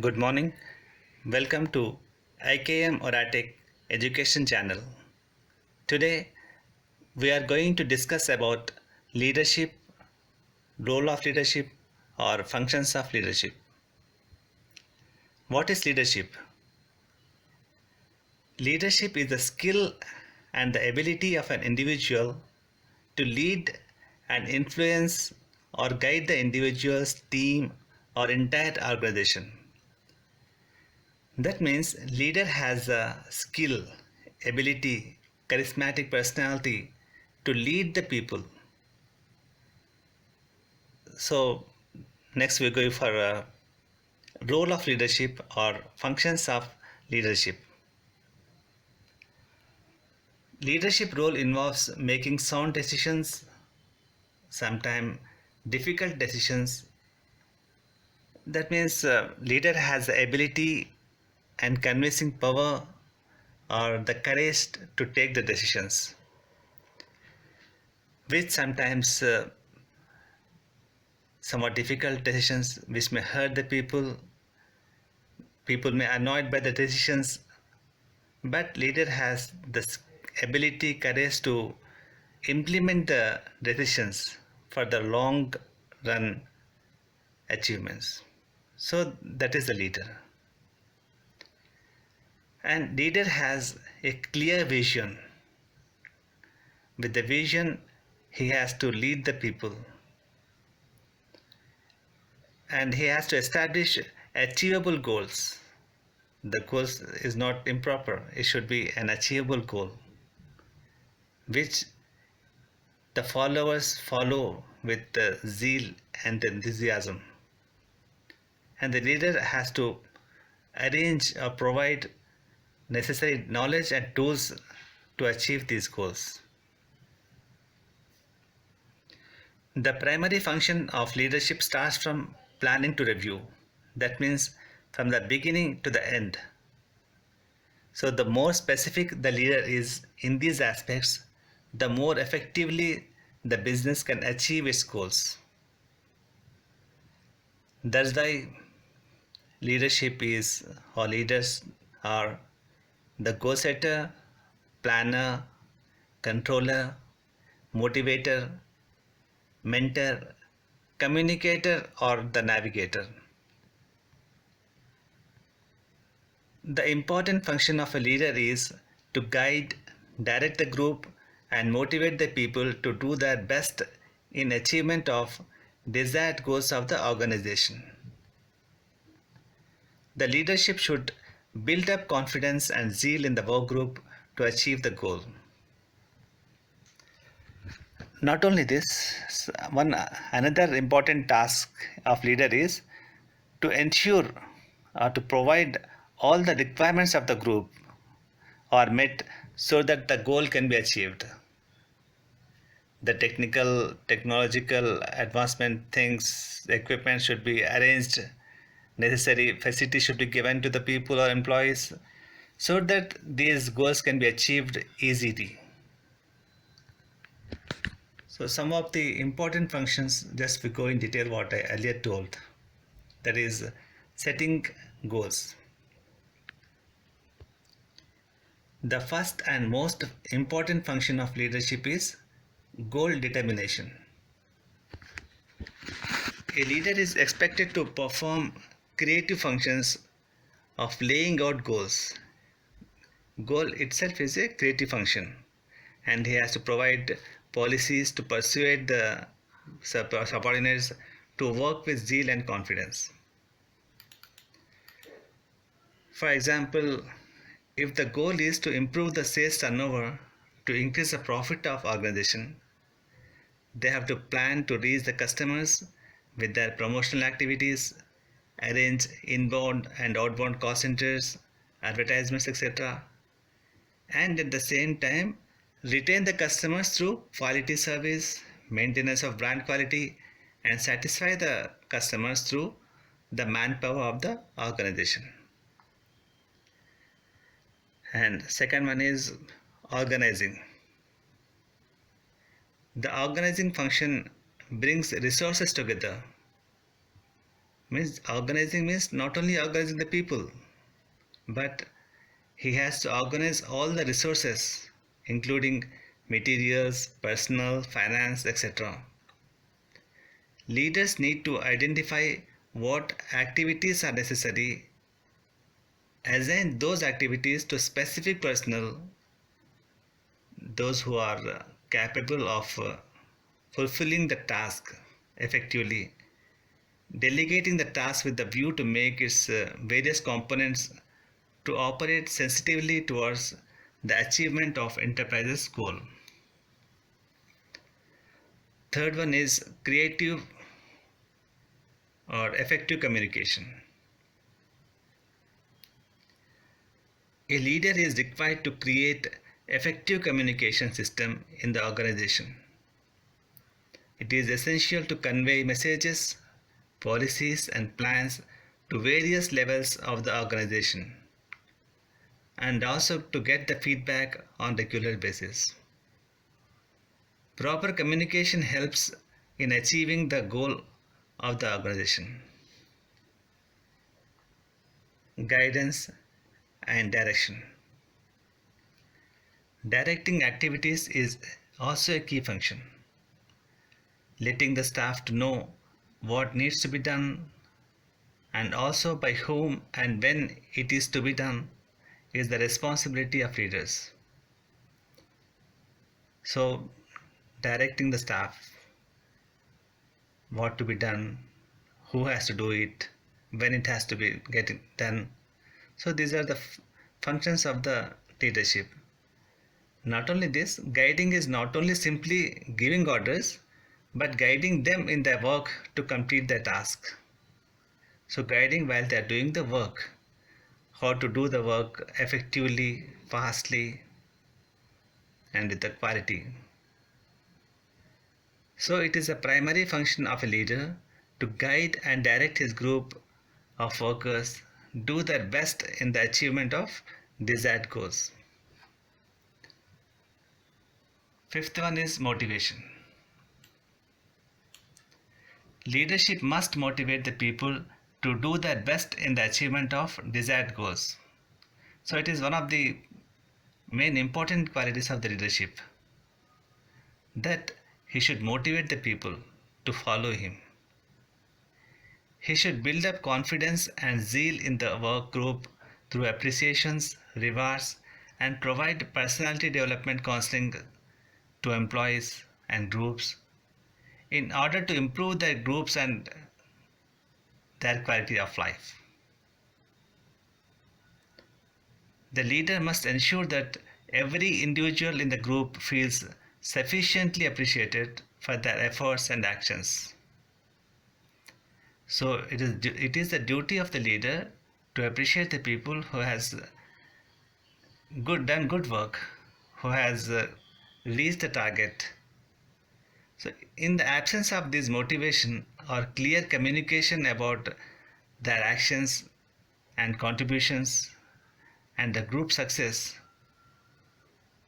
Good morning. Welcome to IKM Oratic Education Channel. Today we are going to discuss about leadership, role of leadership or functions of leadership. What is leadership? Leadership is the skill and the ability of an individual to lead and influence or guide the individual's team or entire organization. That means leader has a skill, ability, charismatic personality to lead the people. So next we go for a role of leadership or functions of leadership. Leadership role involves making sound decisions, sometimes difficult decisions. That means leader has the ability and convincing power or the courage to take the decisions, which sometimes somewhat difficult decisions which may hurt the people. People may annoyed by the decisions, but leader has the ability, courage to implement the decisions for the long run achievements. So that is the leader. And leader has a clear vision. With the vision, he has to lead the people and he has to establish achievable goals. The goal is not improper, it should be an achievable goal which the followers follow with the zeal and enthusiasm. And the leader has to arrange or provide necessary knowledge and tools to achieve these goals. The primary function of leadership starts from planning to review. That means from the beginning to the end. So the more specific the leader is in these aspects, the more effectively the business can achieve its goals. That's why leadership is, or leaders are the goal setter, planner, controller, motivator, mentor, communicator, or the navigator. The important function of a leader is to guide, direct the group, and motivate the people to do their best in achievement of desired goals of the organization. The leadership should build up confidence and zeal in the work group to achieve the goal. Not only this, another important task of leader is to ensure or to provide all the requirements of the group are met so that the goal can be achieved. The technological advancement things, equipment should be arranged, necessary facilities should be given to the people or employees so that these goals can be achieved easily. So some of the important functions, just we go in detail what I earlier told, that is setting goals. The first and most important function of leadership is goal determination. A leader is expected to perform creative functions of laying out goals. Goal itself is a creative function, and he has to provide policies to persuade the subordinates to work with zeal and confidence. For example, if the goal is to improve the sales turnover to increase the profit of organization, they have to plan to reach the customers with their promotional activities, arrange inbound and outbound call centers, advertisements, etc. And at the same time, retain the customers through quality service, maintenance of brand quality, and satisfy the customers through the manpower of the organization. And second one is organizing. The organizing function brings resources together. Means organizing means not only organizing the people, but he has to organize all the resources, including materials, personnel, finance, etc. Leaders need to identify what activities are necessary, assign those activities to specific personnel, those who are capable of fulfilling the task effectively, delegating the task with the view to make its various components to operate sensitively towards the achievement of enterprise's goal. Third one is creative or effective communication. A leader is required to create effective communication system in the organization. It is essential to convey messages, policies and plans to various levels of the organization and also to get the feedback on regular basis. Proper communication helps in achieving the goal of the organization. Guidance and direction. Directing activities is also a key function. Letting the staff to know what needs to be done and also by whom and when it is to be done is the responsibility of leaders. So, directing the staff, what to be done, who has to do it, when it has to be getting done. So these are the functions of the leadership. Not only this, guiding is not only simply giving orders, but guiding them in their work to complete their task. So guiding while they are doing the work, how to do the work effectively, fastly, and with the quality. So it is a primary function of a leader to guide and direct his group of workers do their best in the achievement of desired goals. Fifth one is motivation. Leadership must motivate the people to do their best in the achievement of desired goals. So it is one of the main important qualities of the leadership that he should motivate the people to follow him. He should build up confidence and zeal in the work group through appreciations, rewards, and provide personality development counseling to employees and groups in order to improve their groups and their quality of life. The leader must ensure that every individual in the group feels sufficiently appreciated for their efforts and actions. So it is the duty of the leader to appreciate the people who has done good work, who has reached the target. So in the absence of this motivation or clear communication about their actions and contributions and the group success,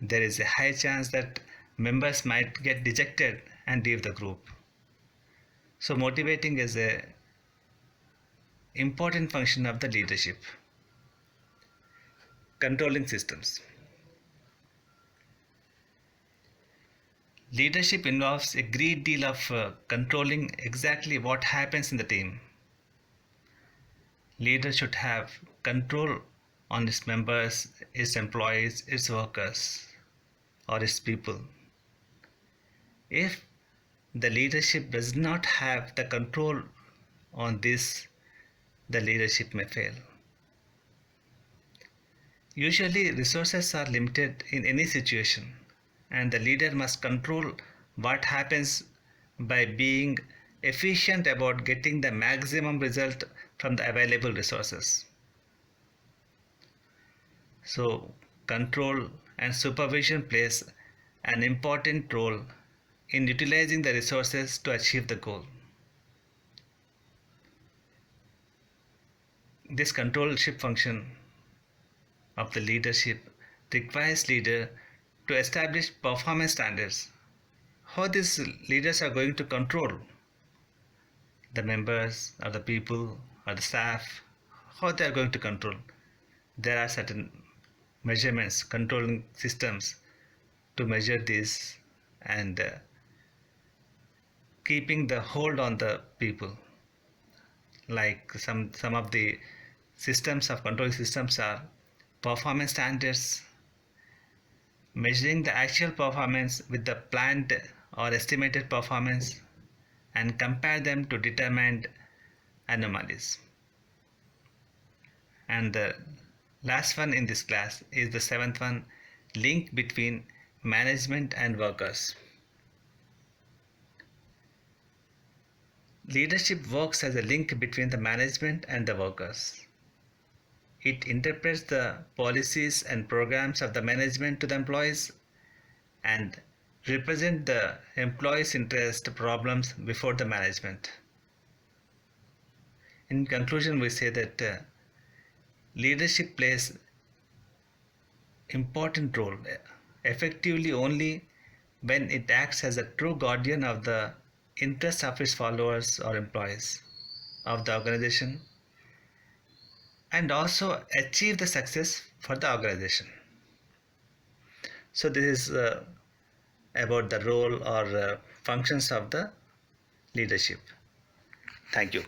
there is a high chance that members might get dejected and leave the group. So motivating is a important function of the leadership. Controlling systems. Leadership involves a great deal of controlling exactly what happens in the team. Leader should have control on its members, its employees, its workers, or its people. If the leadership does not have the control on this, the leadership may fail. Usually, resources are limited in any situation, and the leader must control what happens by being efficient about getting the maximum result from the available resources. So, control and supervision plays an important role in utilizing the resources to achieve the goal. This controllership function of the leadership requires leader to establish performance standards. How these leaders are going to control the members or the people or the staff, how they are going to control. There are certain measurements, controlling systems to measure this and keeping the hold on the people. Like some of the systems of control systems are performance standards, measuring the actual performance with the planned or estimated performance and compare them to determined anomalies. And the last one in this class is the seventh one, link between management and workers. Leadership works as a link between the management and the workers. It interprets the policies and programs of the management to the employees and represent the employees' interest problems before the management. In conclusion, we say that leadership plays important role effectively only when it acts as a true guardian of the interests of its followers or employees of the organization and also achieve the success for the organization. So this is about the role or functions of the leadership. Thank you.